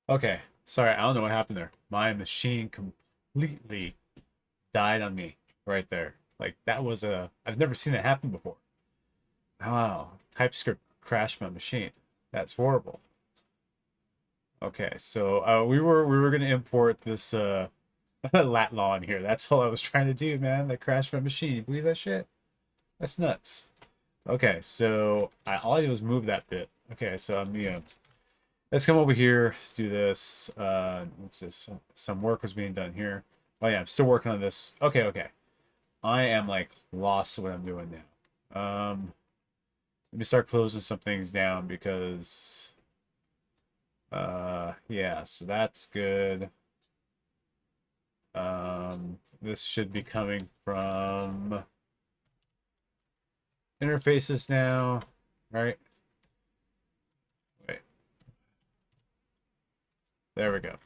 Okay, sorry, I don't know what happened there. My machine completely died on me right there. Like that was I've never seen that happen before. Wow, TypeScript crashed my machine. That's horrible. Okay, so we were gonna import this lat law in here. That's all I was trying to do, man. That crashed my machine. You believe that shit? That's nuts. Okay, so all I did was move that bit. Okay, so let's come over here. Let's do this. Let's just some work was being done here. Oh yeah, I'm still working on this. Okay, okay. I am like lost what I'm doing now. Let me start closing some things down because yeah, so that's good. This should be coming from interfaces now, right? Wait, there we go.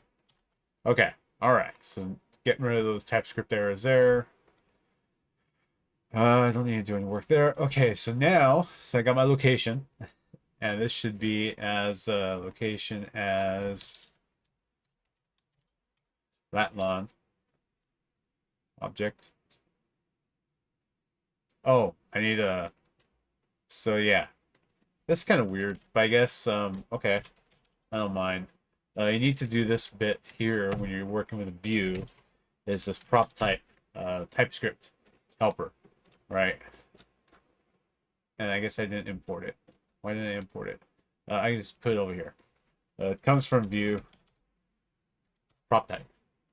Okay, all right. So getting rid of those TypeScript errors there. I don't need to do any work there. Okay, so now, so I got my location, and this should be as location as latlon object. Oh, I need a. So yeah, that's kind of weird, but I guess okay, I don't mind. You need to do this bit here when you're working with a view. Is this prop type TypeScript helper, right? And I guess I didn't import it. Why didn't I import it? I can just put it over here. It comes from view prop type.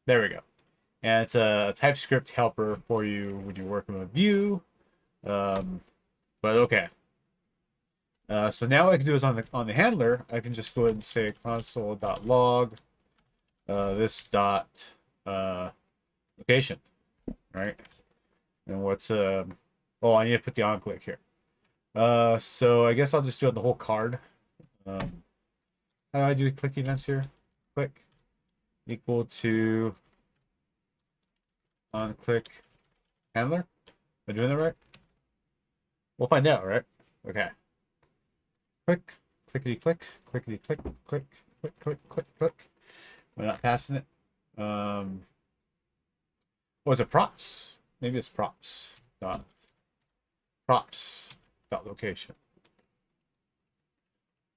There we go. And it's a TypeScript helper for you when you're working with view. Um, but okay. So now what I can do is on the handler, I can just go ahead and say console.log this dot location, right? And what's oh, I need to put the on click here. So I guess I'll just do it the whole card. How do I do click events here? Click equal to on click handler. Am I doing that right? We'll find out, right? Okay. Click, clickety click, clickety click, click, click, click, click, click. We're not passing it. Was it props? Maybe it's props. Props dot location.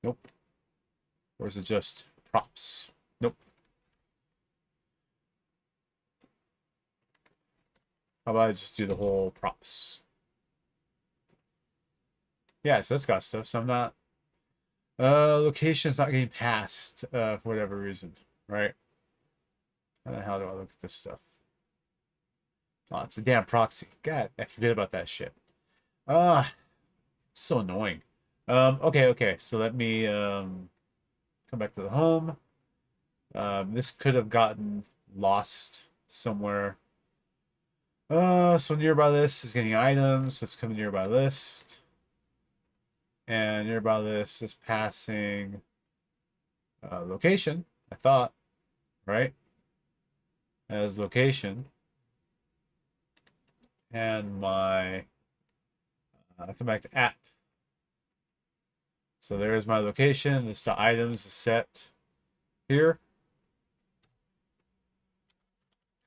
Nope. Or is it just props? Nope. How about I just do the whole props? Yeah, so that's got stuff. So I'm not location's not getting passed for whatever reason, right? How the hell do I look at this stuff? Oh, it's a damn proxy. God, I forget about that shit. Ah, it's so annoying. Okay, okay. So let me come back to the home. This could have gotten lost somewhere. So nearby list is getting items. Let's come to nearby list. And nearby list is passing location, I thought, right? As location. And my, come back to app. So there's my location. This to items is set here.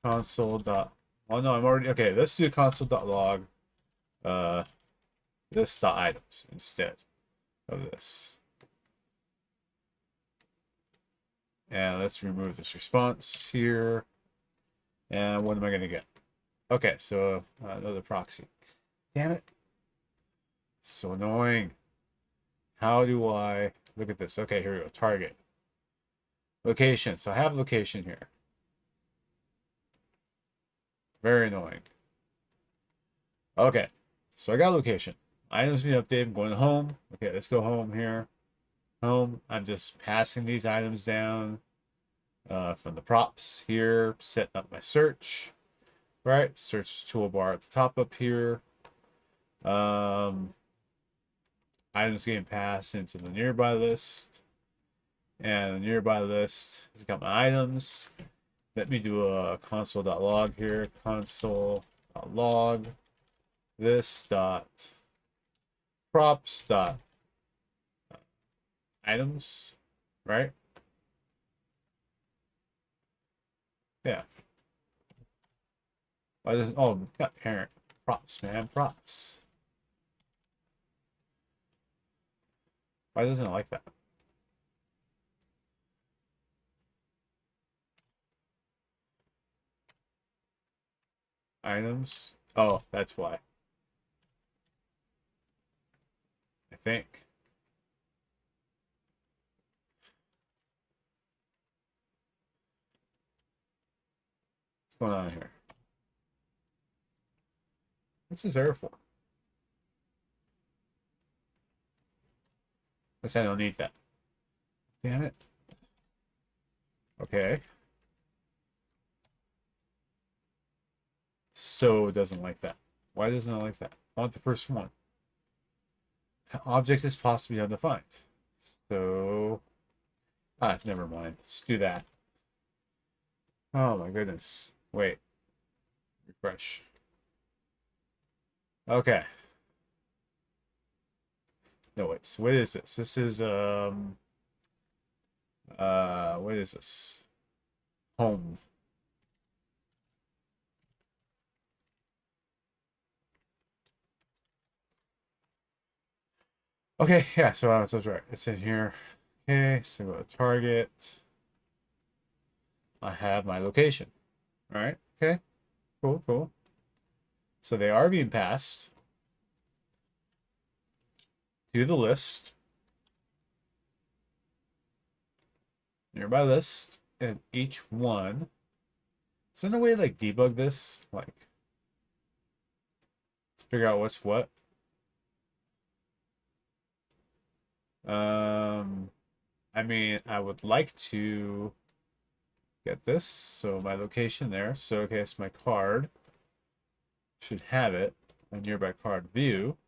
Console dot. Oh no, I'm already okay. Let's do console.log. This dot items instead of this. And let's remove this response here. And what am I going to get? Okay, so another proxy. Damn it. So annoying. How do I look at this? Okay, here we go. Target. Location. So I have location here. Very annoying. Okay, so I got location. Items being updated. I'm going home. Okay, let's go home here. Home. I'm just passing these items down from the props here. Setting up my search. Right, search toolbar at the top up here. Items getting passed into the nearby list. And the nearby list has got my items. Let me do a console.log here. Console.log this dot props dot items, right? Yeah. Why doesn't? Oh, got parent props, man, props. Why doesn't it like that? Items. Oh, that's why. I think. What's going on here? What's this error for? Guess I don't need that. Damn it. Okay. So it doesn't like that. Why doesn't it like that? I want the first one. Object is possibly undefined. So... Ah, never mind. Let's do that. Oh my goodness. Wait. Refresh. Okay. No, wait. So what is this? This is, what is this? Home. Okay, yeah, so that's right. It's in here. Okay, so go to target. I have my location. All right, okay, cool, cool. So they are being passed to the list, nearby list, and each one. Is there no way to like debug this? Like, to figure out what's what? I mean, I would like to get this. So my location there. So okay, it's my card. Should have it. A nearby card view.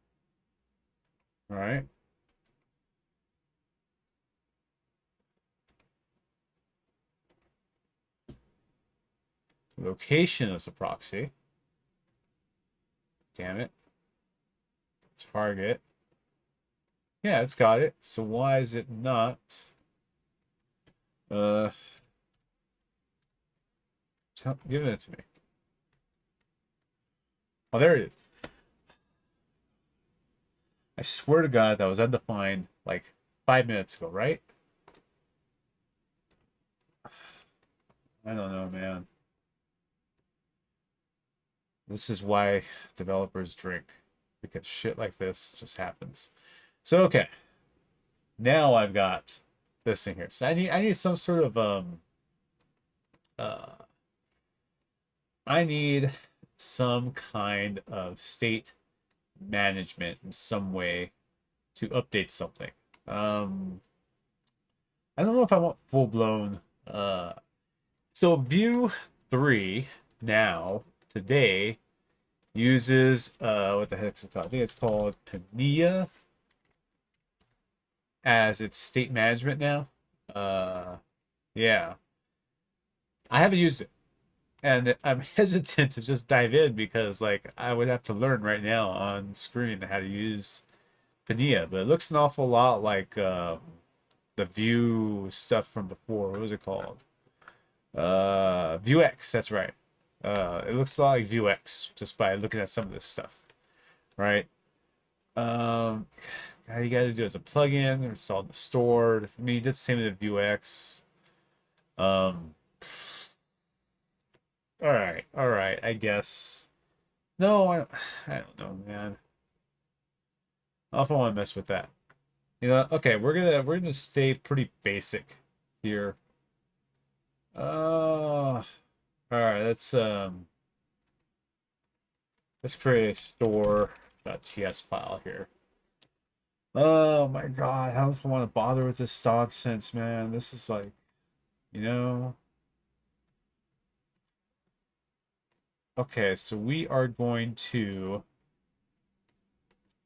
All right. Location is a proxy. Damn it. Target. Yeah, it's got it. So why is it not? Give it to me. Oh, there it is. I swear to God that was undefined like 5 minutes ago, right? I don't know, man. This is why developers drink, because shit like this just happens. So okay, now I've got this thing here. So I need some sort of uh I need some kind of state management in some way to update something. I don't know if I want full blown so Vue 3 now today uses what the heck is it called? I think it's called Pania as its state management now. Yeah. I haven't used it. And I'm hesitant to just dive in because like I would have to learn right now on screen how to use Pania, but it looks an awful lot like the Vue stuff from before. What was it called? Vuex, that's right. It looks a lot like Vuex just by looking at some of this stuff, right? All you gotta do is a plugin, install in the store. I mean, you did the same with the Vuex. All right, I guess. No, I don't know, man. I don't know if I want to mess with that. You know, okay, we're gonna stay pretty basic here. All right, let's create a store.ts file here. Oh my God, how do I want to bother with this nonsense, man? This is like, you know. Okay, so we are going to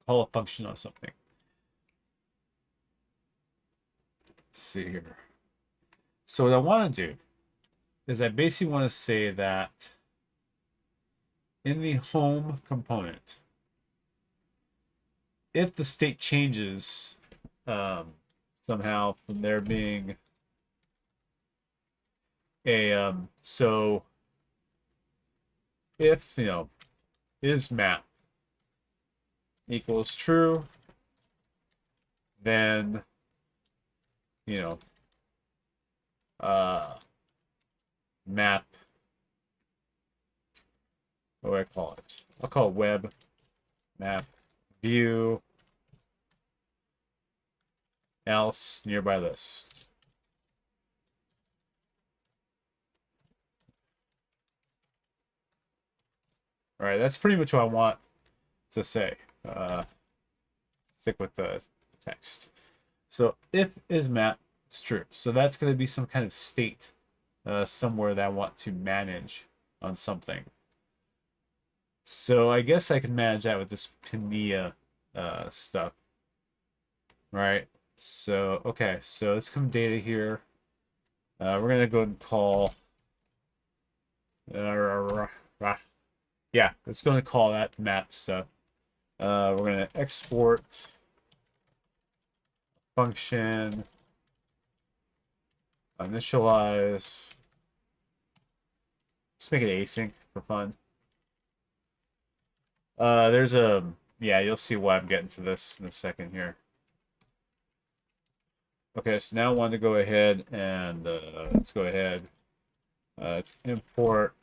call a function on something. Let's see here. So what I want to do is I basically want to say that in the home component, if the state changes somehow from there being so if, is map equals true, then, you know, map, what do I call it? I'll call it web map view else nearby list. All right, that's pretty much what I want to say. Stick with the text. So if is map, it's true. So that's going to be some kind of state somewhere that I want to manage on something. So I guess I can manage that with this Pinea stuff. Right? So, okay, so let's come data here. We're going to go and call... yeah, let's go and call that map stuff. We're going to export function initialize. Just make it async for fun. There's a, yeah, you'll see why I'm getting to this in a second here. Okay, so now I want to go ahead and let's go ahead. Let's import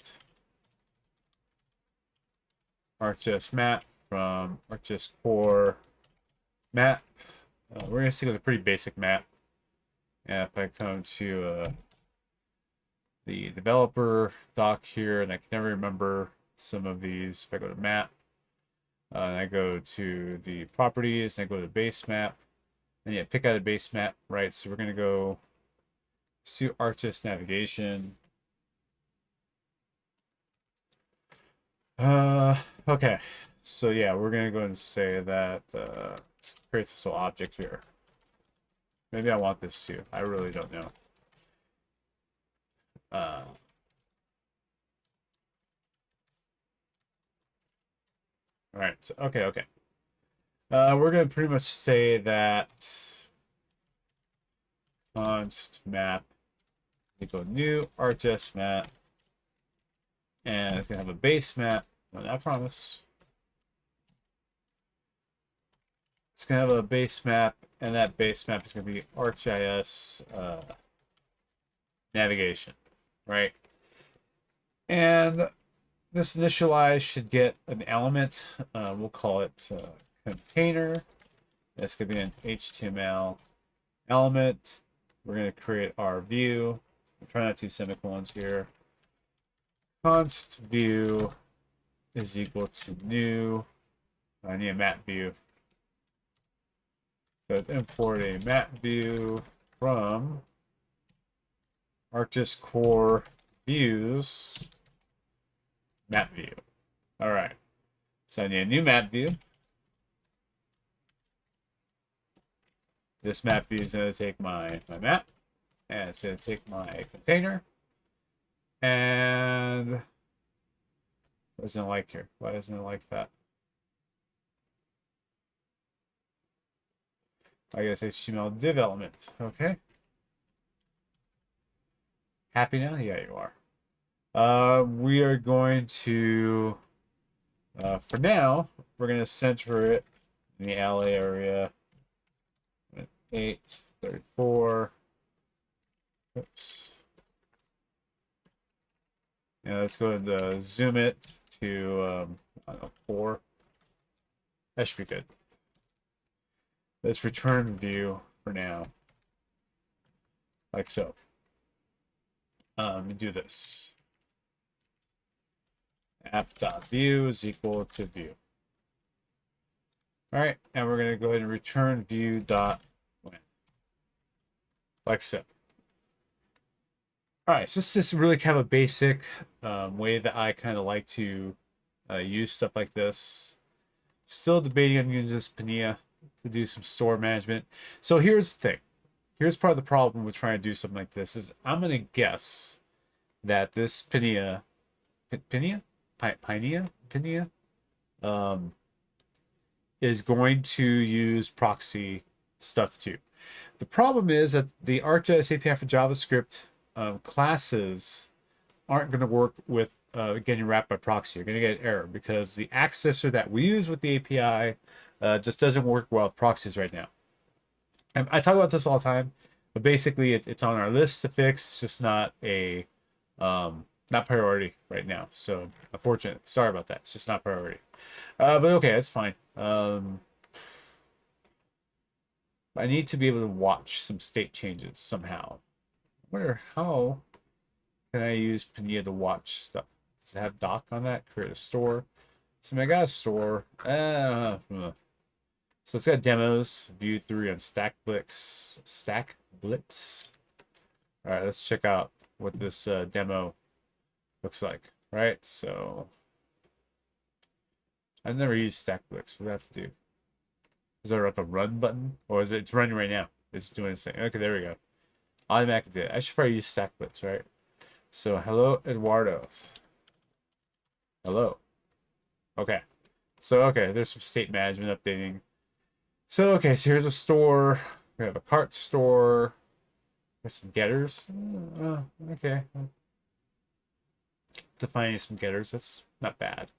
ArcGIS map from ArcGIS core map. We're going to stick with a pretty basic map. And if I come to the developer doc here, and I can never remember some of these, if I go to map, and I go to the properties, and I go to base map, and yeah, pick out a base map, right? So we're going to go to ArcGIS navigation. Okay. So yeah, we're going to go and say that let's create this little object here. Maybe I want this too. I really don't know. All right. So, okay. We're going to pretty much say that const map equal new ArcGIS map, and it's going to have a base map. I promise. It's going to have a base map, and that base map is going to be ArcGIS navigation, right? And this initialize should get an element. We'll call it container. This could be an HTML element. We're going to create our view. I'm trying not to use semicolons here. Const view is equal to new. I need a map view. So import a map view from ArcGIS core views map view. All right. So I need a new map view. This map view is going to take my map, and it's going to take my container. And what doesn't it like here? Why doesn't it like that? I guess HTML div element. Okay. Happy now? Yeah, you are. We are going to, for now, we're going to center it in the LA area. 834. Oops. Yeah, let's go and zoom it to, I don't know, 4. That should be good. Let's return view for now. Like so. Do this. App.view is equal to view. All right, and we're going to go ahead and return view dot when. Like so. All right, so this is really kind of a basic way that I kind of like to use stuff like this. Still debating on using this Pinea to do some store management. So here's the thing. Here's part of the problem with trying to do something like this is I'm going to guess that this Pinea is going to use proxy stuff too. The problem is that the ArcGIS API for JavaScript classes aren't going to work with getting wrapped by proxy. You're going to get an error because the accessor that we use with the API just doesn't work well with proxies right now. And I talk about this all the time, but basically it's on our list to fix. It's just not a not priority right now. So unfortunate. Sorry about that. It's just not priority. But okay, that's fine. I need to be able to watch some state changes somehow. I wonder how can I use Pania to watch stuff? Does it have doc on that? Create a store. So I got a store. So it's got demos. View 3 on Stack Blitz. All right, let's check out what this demo looks like. Right, so I've never used Stack Blitz. What do I have to do? Is there like a run button? Or is it, it's running right now? It's doing its thing. Okay, there we go. Automatically did it. I should probably use Stack Blitz, right? So hello, Eduardo. Hello. Okay. So, okay, there's some state management updating. So, okay, so here's a store. We have a cart store. There's some getters. Okay. Defining some getters. That's not bad.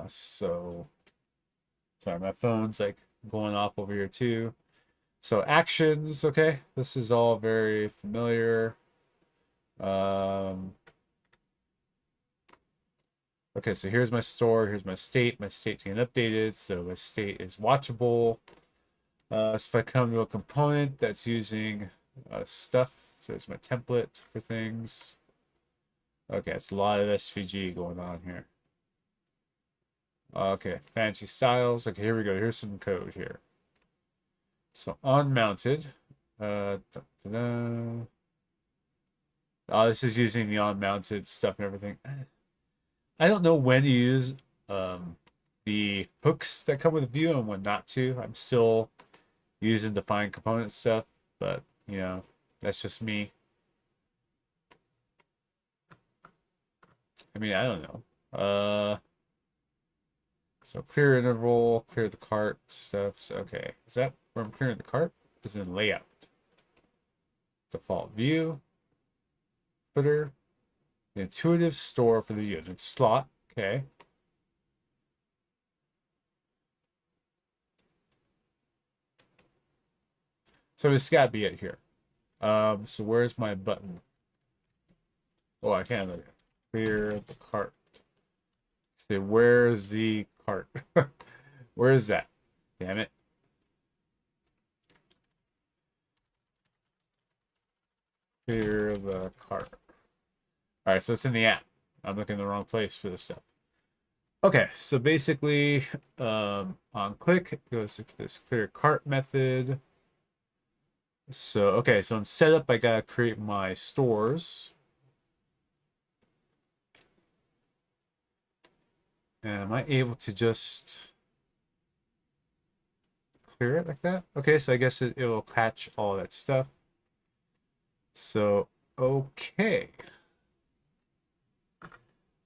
So, sorry, my phone's like going off over here too. So actions, okay. This is all very familiar. Okay, so here's my store. Here's my state. My state's getting updated. So my state is watchable. So if I come to a component that's using stuff, so there's my template for things. Okay, it's a lot of SVG going on here. Okay, fancy styles. Okay, here we go. Here's some code here. So on-mounted. Oh, this is using the on-mounted stuff and everything. I don't know when to use the hooks that come with Vue and when not to. I'm still using define component stuff, but you know, that's just me. I mean, I don't know. So clear interval, clear the cart stuff. So, okay, is that where I'm clearing the cart? Is in layout. Default view, footer, the intuitive store for the unit slot. Okay. So it's got to be it here. So where's my button? Oh, I can't look at it. Clear the cart. Say, where's the cart? Where is that? Damn it. Clear the cart. All right, so it's in the app. I'm looking in the wrong place for this stuff. Okay, so basically, on click, it goes to this clear cart method. So, okay, so in setup, I gotta create my stores. And am I able to just clear it like that? Okay, so I guess it will catch all that stuff. So, okay.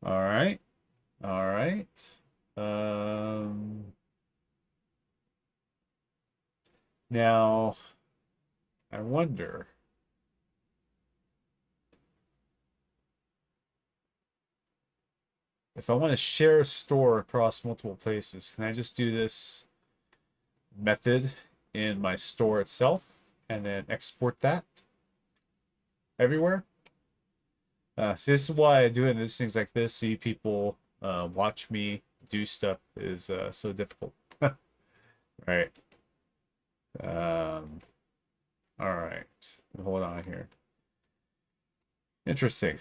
All right. All right. Now, I wonder. If I want to share a store across multiple places, can I just do this method in my store itself and then export that everywhere? See, this is why doing these things like this, see people watch me do stuff is so difficult. Right. All right. Hold on here. Interesting.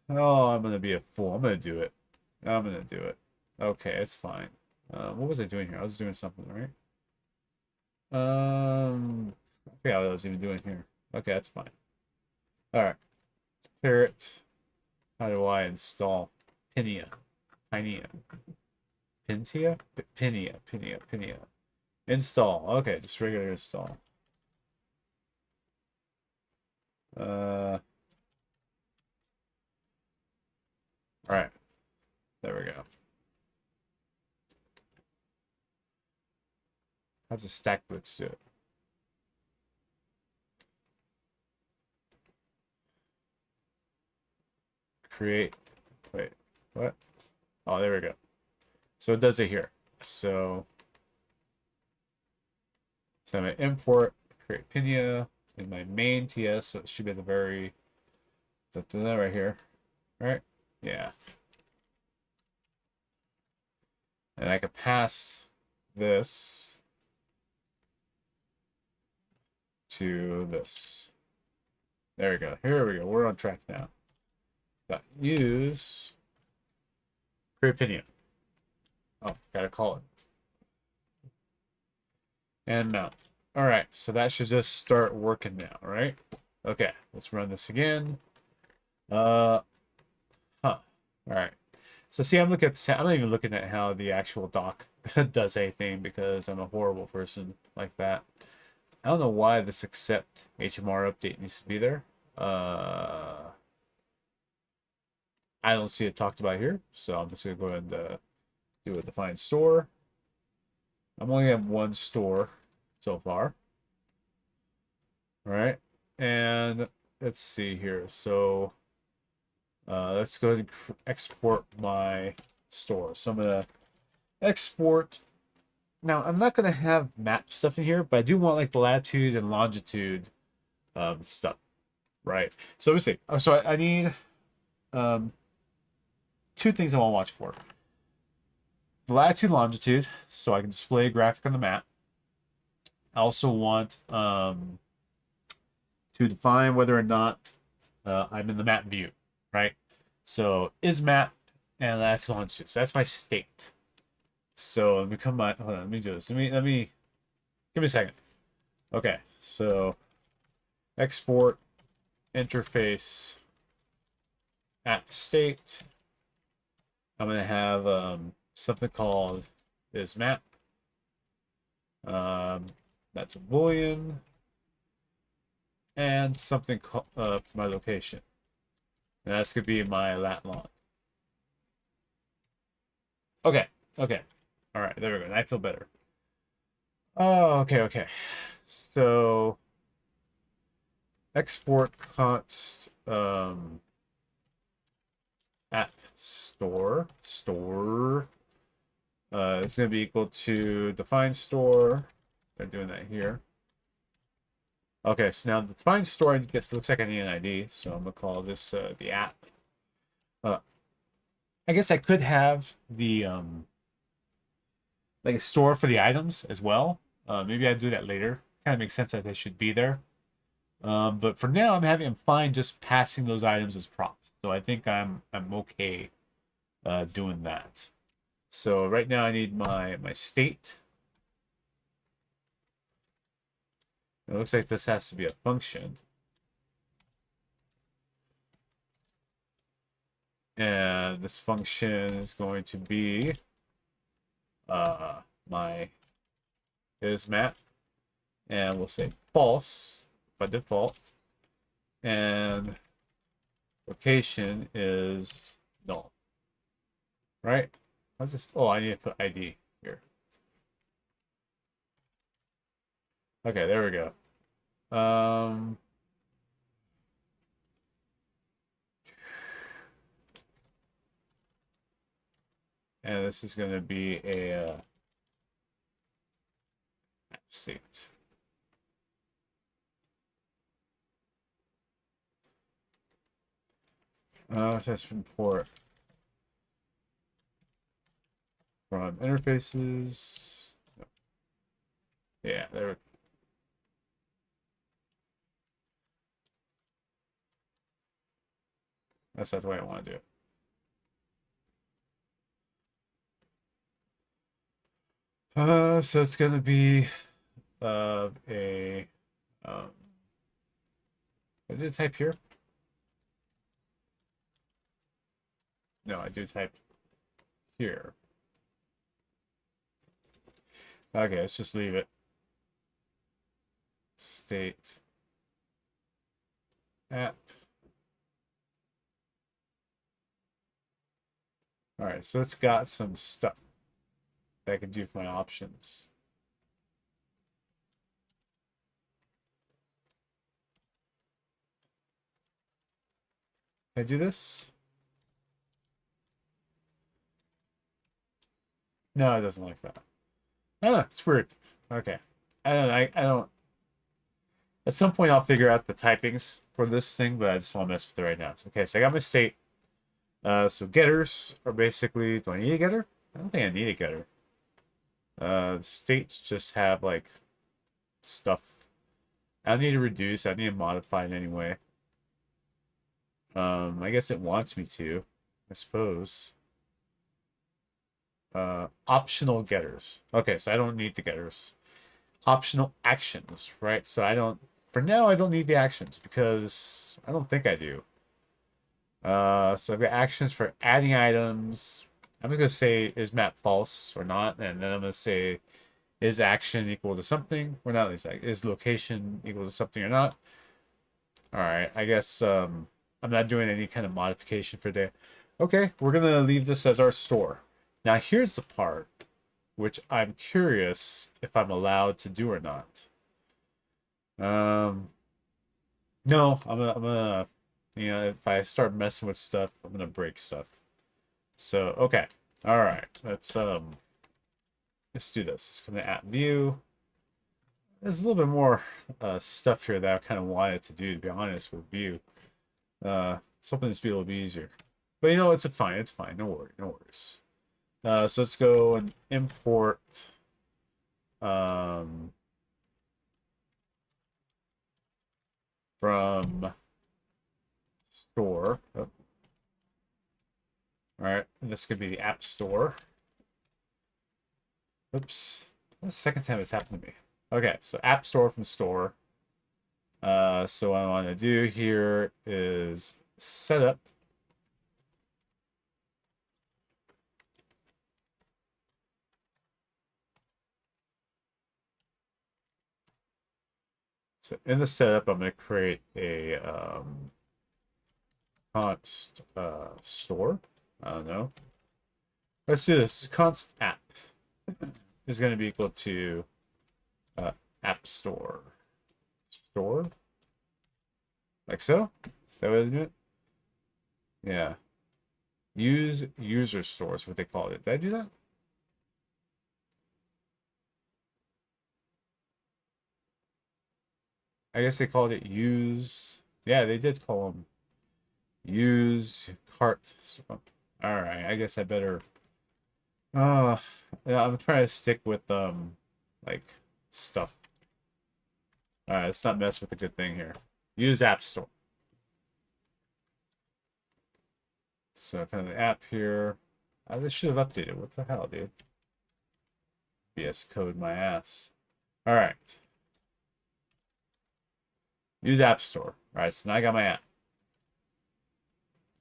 Oh, I'm gonna be a fool. I'm gonna do it. I'm gonna do it. Okay, it's fine. What was I doing here? I was doing something, right? I forgot what I was even doing here. Okay, that's fine. All right. Parrot. How do I install Pinia? Pinia. Pintia? Pinia. Install. Okay, just regular install. All right. There we go. How's a stack blitz do it? create, wait, what? Oh, there we go. So it does it here. So I'm going to import, create Pinia in my main TS. So it should be at the very, that right here, right? Yeah. And I could pass this to this. There we go. Here we go. We're on track now. Use create Pinia. Oh, gotta call it. And mount. All right, so that should just start working now, right? Okay, let's run this again. All right. So see, I'm looking at the, I'm not even looking at how the actual doc does anything because I'm a horrible person like that. I don't know why this accept HMR update needs to be there. I don't see it talked about here, so I'm just gonna go ahead and do a define store. I'm only have one store so far. All right, and let's see here. So let's go ahead and export my store. So I'm gonna export. Now I'm not gonna have map stuff in here, but I do want like the latitude and longitude stuff, right? So let me see. So I need two things I want to watch for. The latitude, longitude, so I can display a graphic on the map. I also want to define whether or not I'm in the map view, right? So is map and latitude, longitude. So that's my state. So let me come by. Hold on, let me do this. Let me give me a second. Okay, so export interface app state. I'm gonna have something called is map. That's a boolean and something called my location. And that's gonna be my lat long. Okay, okay. All right, there we go. I feel better. Oh, okay. So export const app store it's going to be equal to define store. They're doing that here. Okay, so now the define store looks like I need an ID, so I'm gonna call this the app. I guess I could have the like a store for the items as well. Maybe I'd do that later. Kind of makes sense that they should be there. But for now, I'm fine just passing those items as props. So I think I'm okay doing that. So right now I need my state. It looks like this has to be a function. And this function is going to be my is map. And we'll say false by default. And location is null. Right? How's this? Oh, I need to put ID here. Okay, there we go. And this is going to be a state. Test import from interfaces. Yeah, there. That's not the way I want to do it. So it's going to be I did type here. No, I do type here. Okay, let's just leave it. State app. All right, so it's got some stuff that I can do for my options. Can I do this? No, it doesn't like that. Ah, it's weird. Okay. I don't. At some point, I'll figure out the typings for this thing, but I just want to mess with it right now. So, okay, so I got my state. So getters are basically. Do I need a getter? I don't think I need a getter. States just have like stuff. I don't need to reduce. I need to modify it anyway. I guess it wants me to. I suppose. Optional getters. Okay, so I don't need the getters. Optional actions, right? So I don't. For now, I don't need the actions because I don't think I do. So I've got actions for adding items. I'm going to say is map false or not, and then I'm going to say is action equal to something or not. Is location equal to something or not? All right, I guess I'm not doing any kind of modification for today. Okay, we're going to leave this as our store. Now here's the part which I'm curious if I'm allowed to do or not. No, I'm gonna, if I start messing with stuff, I'm gonna break stuff. So, okay. All right. Let's do this. Let's come to app view. There's a little bit more stuff here that I kind of wanted to do, to be honest, with view. It's hoping this will be a little bit easier. But it's fine. It's fine. No worries. No worries. So let's go and import from store. Oh. All right, this could be the app store. Oops, that's the second time it's happened to me. Okay, so app store from store. So what I want to do here is setup. So in the setup, I'm going to create a const store. I don't know. Let's do this. Const app is going to be equal to app store. Store? Like so? Is that what I do it? Yeah. Use user store is what they called it. Did I do that? I guess they called it use. Yeah, they did call them use cart. All right, I guess I better. Yeah, I'm trying to stick with like stuff. All right, let's not mess with a good thing here. Use app store. So kind of the app here. This should have updated. What the hell, dude? VS Code my ass. All right. Use App Store. All right, so now I got my app.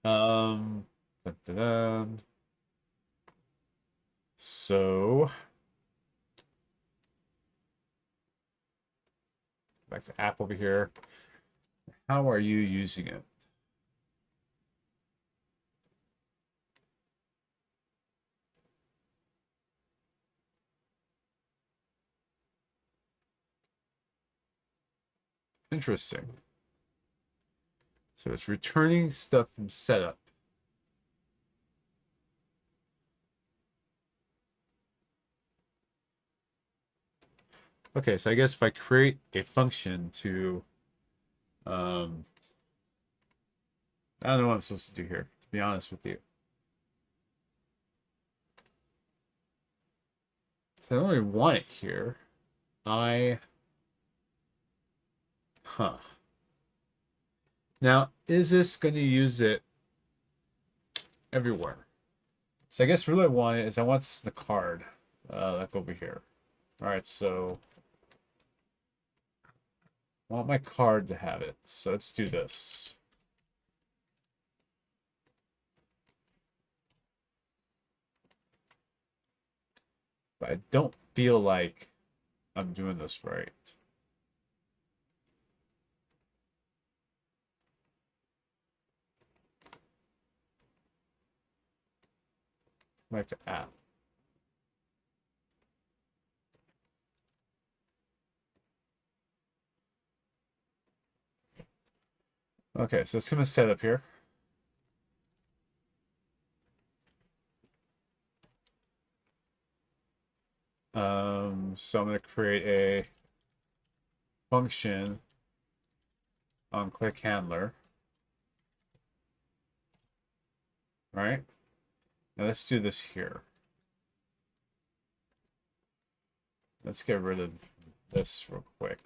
Dun, dun, dun. So back to app over here. How are you using it? Interesting. So it's returning stuff from setup. Okay, so I guess if I create a function to, I don't know what I'm supposed to do here, to be honest with you. So I don't really want it here. Huh. Now, is this going to use it everywhere? So I guess really what I want is I want this in the card, like over here. All right, so I want my card to have it. So let's do this. But I don't feel like I'm doing this right. Back to app. Okay, so it's going to set up here. So I'm going to create a function on click handler. All right. Now let's do this here. Let's get rid of this real quick.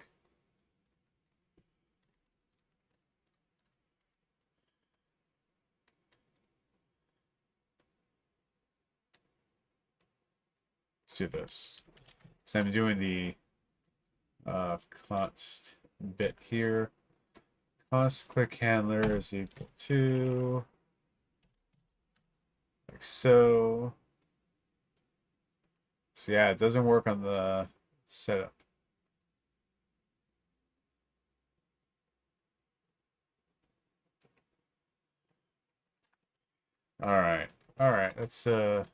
Let's do this. So I'm doing the const bit here. Const click handler is equal to like so. So yeah, it doesn't work on the setup. All right. All right. Let's all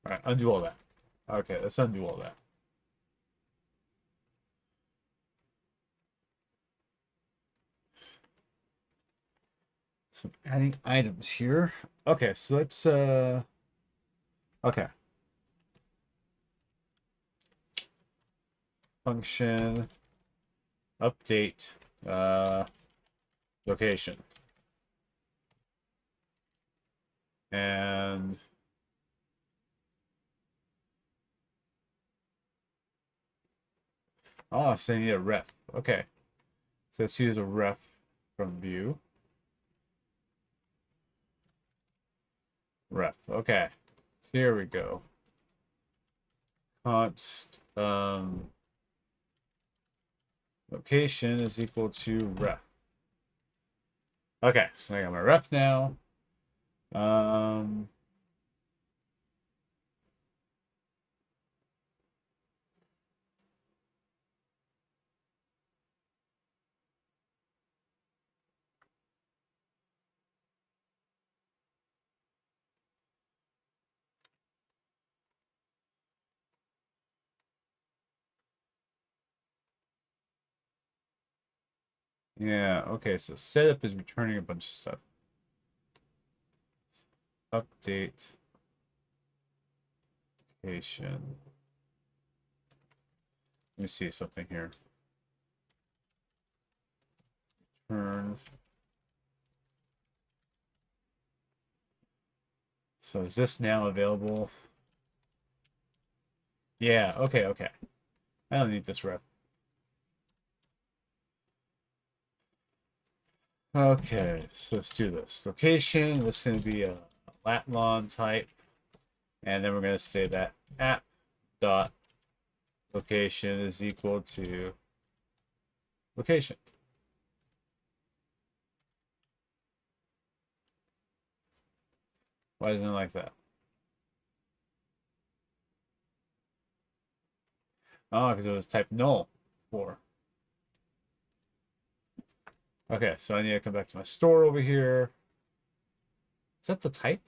right, undo all that. Okay, let's undo all that. So I'm adding items here. Okay, so let's okay. Function update location. And oh, so I need a ref. Okay. So let's use a ref from view. Ref. Okay. So here we go. Const location is equal to ref. Okay, so I got my ref now. Yeah, okay, so setup is returning a bunch of stuff. Update location. Let me see something here. Turn. So is this now available? Yeah, okay, okay. I don't need this ref. Okay, so let's do this. Location, this is going to be a lat-long type. And then we're going to say that app dot location is equal to location. Why isn't it like that? Oh, because it was type null before. Okay, so I need to come back to my store over here. Is that the type?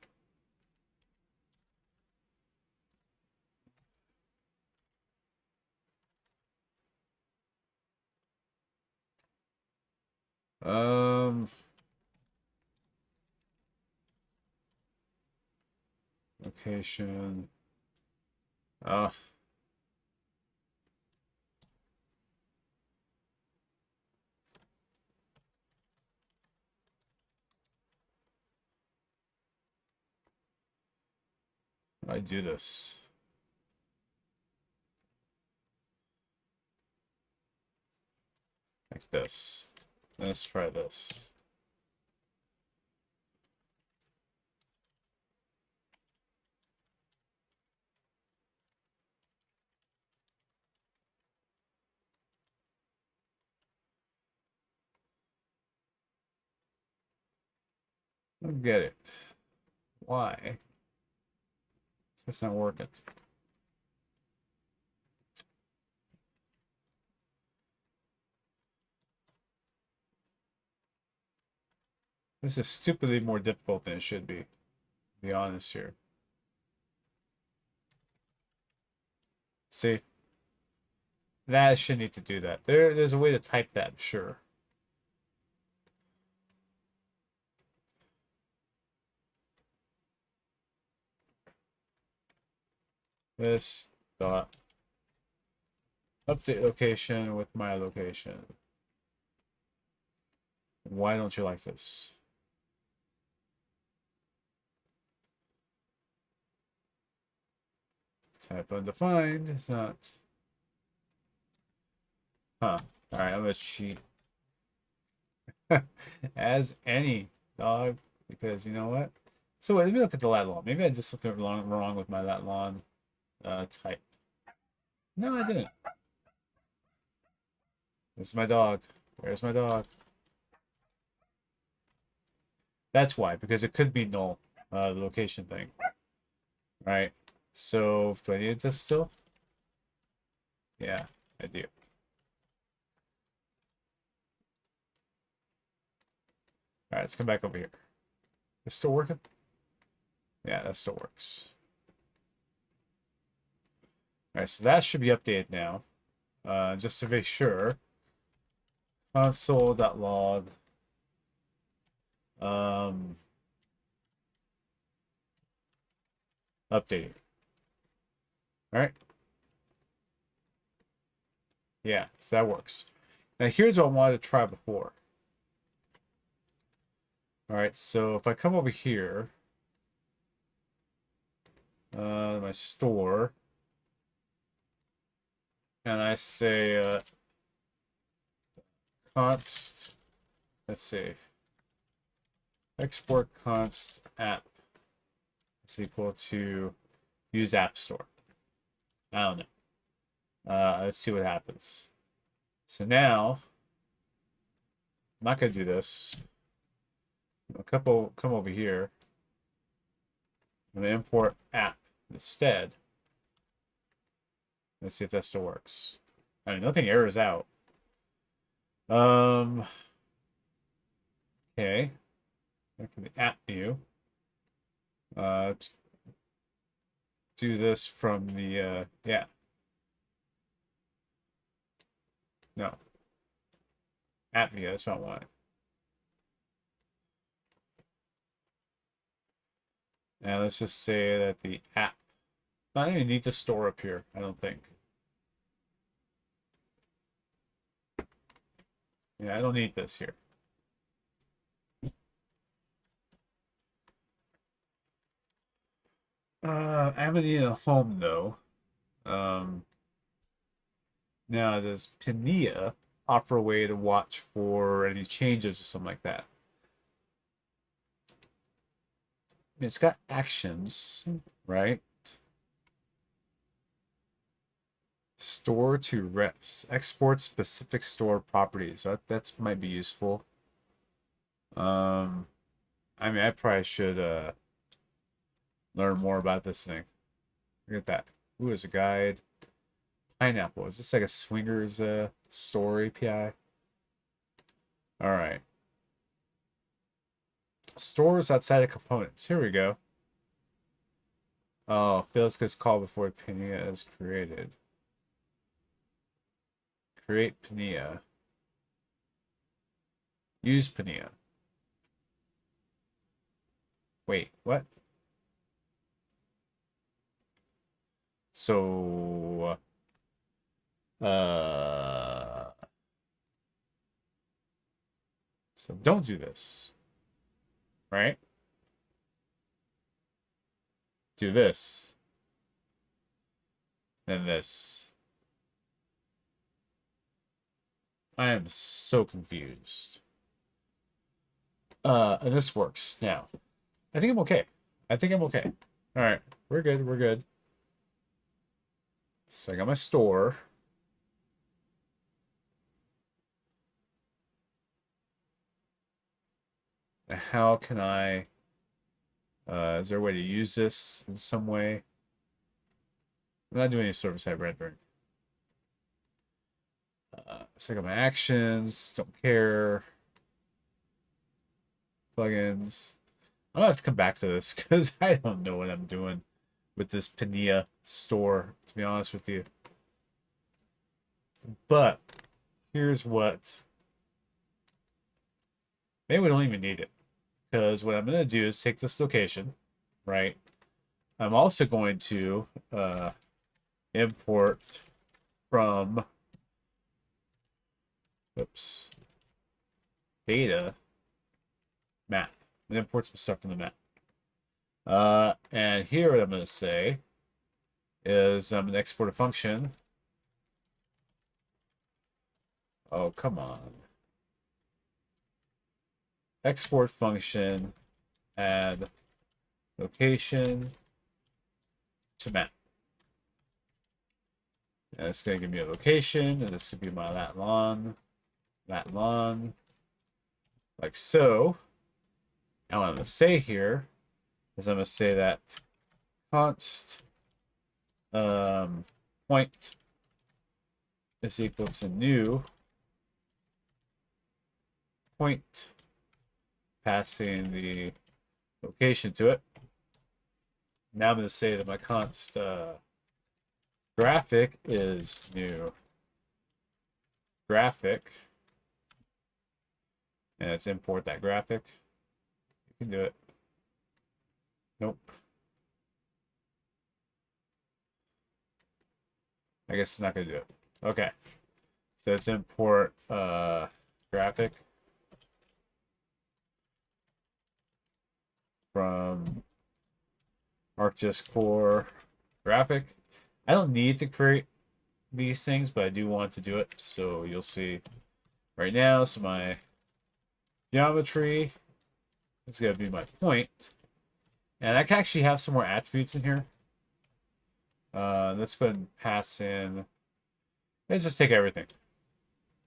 Um, location. Oh, I do this. Like this. Let's try this. I don't get it. Why? It's not working. This is stupidly more difficult than it should be, to be honest here. See? That I should need to do that. There's a way to type that, I'm sure. This dot update location with my location. Why don't you like this? Type undefined. It's not. Huh. All right, I'm gonna cheat as any dog because you know what? So wait, let me look at the lat long. Maybe I just looked wrong with my lat long type. No, I didn't. This is my dog. Where's my dog? That's why, because it could be null, the location thing. Right? So, do I need this still? Yeah, I do. Alright, let's come back over here. It's still working? Yeah, that still works. Alright, so that should be updated now. Just to make sure. Console.log. Update. Alright. Yeah, so that works. Now here's what I wanted to try before. Alright, so if I come over here, my store, and I say const, let's see, export const app is equal to use app store. I don't know. Let's see what happens. So now, I'm not going to do this. Come over here. I'm going to import app instead. Let's see if that still works. I mean, nothing errors out. Okay. Back to the app view. Do this from the, yeah. No. App view, that's not why. Now let's just say that the app, I don't even need to store up here, I don't think. Yeah, I don't need this here. I'm gonna need a home though. Now does Pinea offer a way to watch for any changes or something like that? I mean, it's got actions, right? Store to refs. Export specific store properties. That might be useful. I mean, I probably should learn more about this thing. Look at that. Ooh, there's a guide. Pineapple. Is this like a swingers store API? All right. Stores outside of components. Here we go. Oh, fails gets called before Pinea is created. Create Pinea. Use Pinea. Wait, what? So, so don't do this, right? Do this, then this. I am so confused. And this works now. I think I'm okay. I think I'm okay. All right, we're good. We're good. So I got my store. How can I, is there a way to use this in some way? I'm not doing any server-side rendering. So I got my actions, don't care. Plugins. I'm gonna have to come back to this because I don't know what I'm doing with this Pinea store, to be honest with you. But here's what. Maybe we don't even need it. Because what I'm going to do is take this location, right? I'm also going to, yeah, import from, oops, data map. It imports some stuff from the map. And here what I'm going to say is I'm going to export a function. Oh, come on. Export function, add location to map. And it's going to give me a location, and this could be my lat long, like so. And what I'm going to say here is I'm going to say that const point is equal to new point, passing the location to it. Now I'm going to say that my const graphic is new graphic, and let's import that graphic. You can do it. Nope. I guess it's not going to do it. Okay. So let's import graphic from ArcGIS core graphic. I don't need to create these things, but I do want to do it. So you'll see right now. So my geometry is going to be my point. And I can actually have some more attributes in here. Let's go ahead and pass in. Let's just take everything.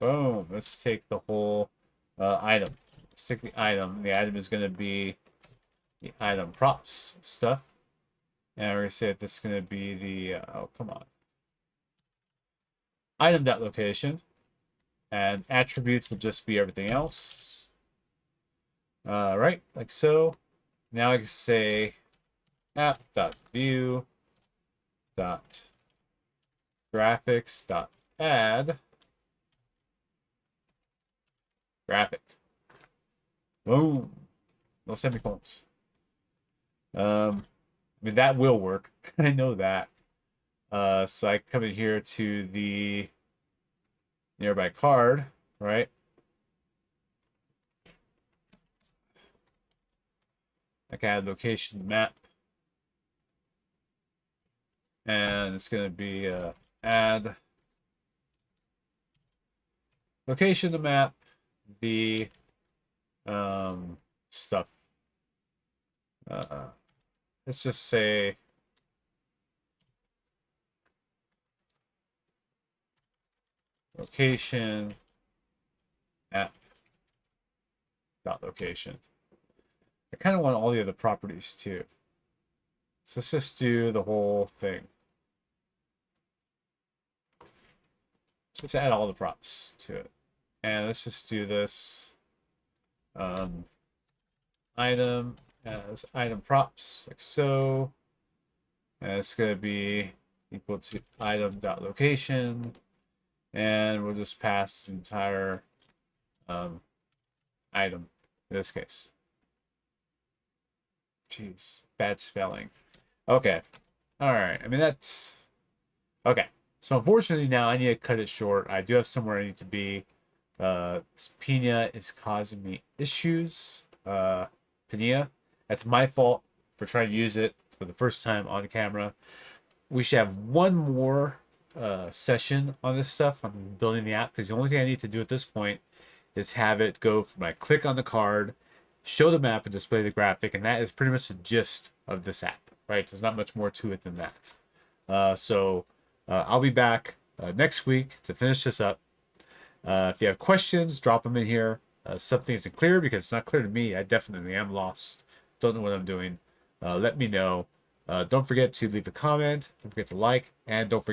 Boom. Let's take the whole item. Let's take the item. The item is going to be the item props stuff. And we're going to say that this is going to be the, oh, come on. Item.location. And attributes will just be everything else. Right, like so. Now I can say app.view dot graphics dot add graphic. Boom. No semicolons. I mean, that will work. I know that. So I come in here to the nearby card, right? I can add location map. And it's going to be add location to map the stuff. Let's just say location app dot location. I kind of want all the other properties too. So let's just do the whole thing. Let's add all the props to it. And let's just do this item as item props, like so. And it's going to be equal to item.location. And we'll just pass the entire item in this case. Jeez, bad spelling. Okay. All right. I mean, that's okay. So unfortunately now I need to cut it short. I do have somewhere I need to be. Pina is causing me issues. Pina, that's my fault for trying to use it for the first time on camera. We should have one more session on this stuff, on building the app, because the only thing I need to do at this point is have it go from I click on the card, show the map, and display the graphic, and that is pretty much the gist of this app, right? There's not much more to it than that. So I'll be back next week to finish this up. If you have questions, drop them in here. Something isn't clear because it's not clear to me. I definitely am lost. Don't know what I'm doing. Let me know. Don't forget to leave a comment. Don't forget to like, and don't forget